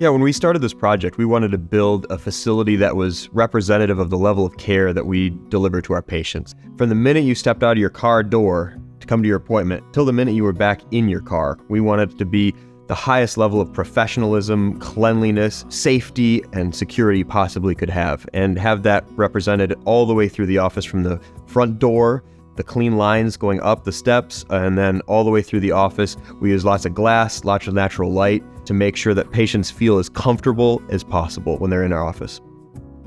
Yeah, when we started this project, we wanted to build a facility that was representative of the level of care that we deliver to our patients. From the minute you stepped out of your car door to come to your appointment, till the minute you were back in your car, we wanted it to be the highest level of professionalism, cleanliness, safety, and security possibly could have, and have that represented all the way through the office from the front door, the clean lines going up the steps, and then all the way through the office. We use lots of glass, lots of natural light to make sure that patients feel as comfortable as possible when they're in our office.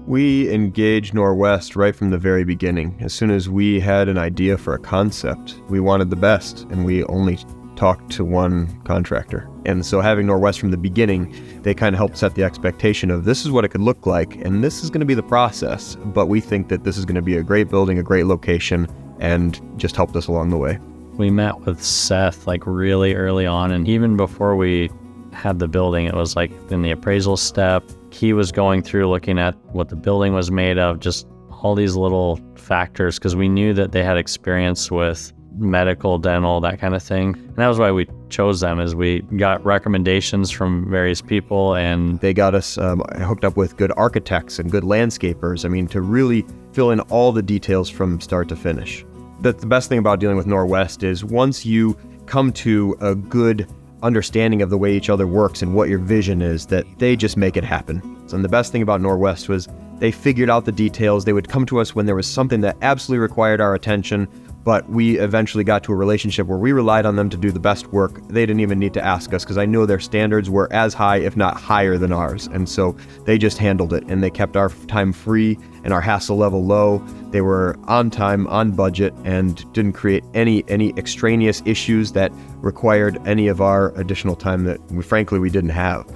We engaged Norwest right from the very beginning. As soon as we had an idea for a concept, we wanted the best, and we only talked to one contractor. And so having Norwest from the beginning, they kind of helped set the expectation of this is what it could look like, and this is going to be the process, but we think that this is going to be a great building, a great location, and just helped us along the way. We met with Seth really early on, and even before we had the building, it was in the appraisal step. He was going through looking at what the building was made of, just all these little factors, because we knew that they had experience with medical, dental, that kind of thing. And that was why we chose them, is we got recommendations from various people, and they got us hooked up with good architects and good landscapers. To really fill in all the details from start to finish. That's the best thing about dealing with Norwest is once you come to a good understanding of the way each other works and what your vision is, that they just make it happen. And the best thing about Norwest was they figured out the details. They would come to us when there was something that absolutely required our attention, but we eventually got to a relationship where we relied on them to do the best work. They didn't even need to ask us, because I know their standards were as high, if not higher than ours. And so they just handled it, and they kept our time free and our hassle level low. They were on time, on budget, and didn't create any extraneous issues that required any of our additional time that we didn't have.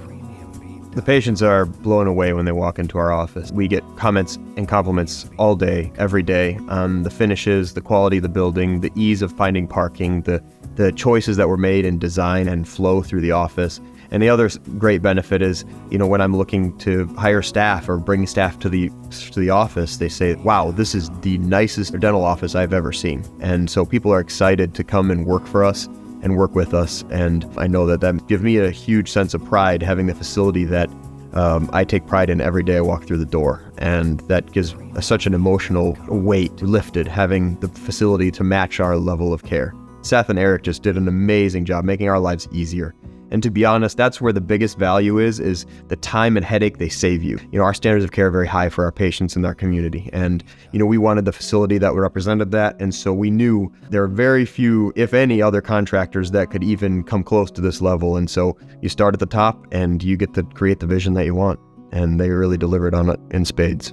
The patients are blown away when they walk into our office. We get comments and compliments all day, every day, on the finishes, the quality of the building, the ease of finding parking, the choices that were made in design and flow through the office. And the other great benefit is, when I'm looking to hire staff or bring staff to the office, they say, wow, this is the nicest dental office I've ever seen. And so people are excited to come and work for us and work with us. And I know that gives me a huge sense of pride, having the facility that I take pride in every day I walk through the door. And that gives such an emotional weight lifted, having the facility to match our level of care. Seth and Eric just did an amazing job making our lives easier. And to be honest, that's where the biggest value is the time and headache they save you. Our standards of care are very high for our patients in our community. And, we wanted the facility that represented that. And so we knew there are very few, if any, other contractors that could even come close to this level. And so you start at the top and you get to create the vision that you want. And they really delivered on it in spades.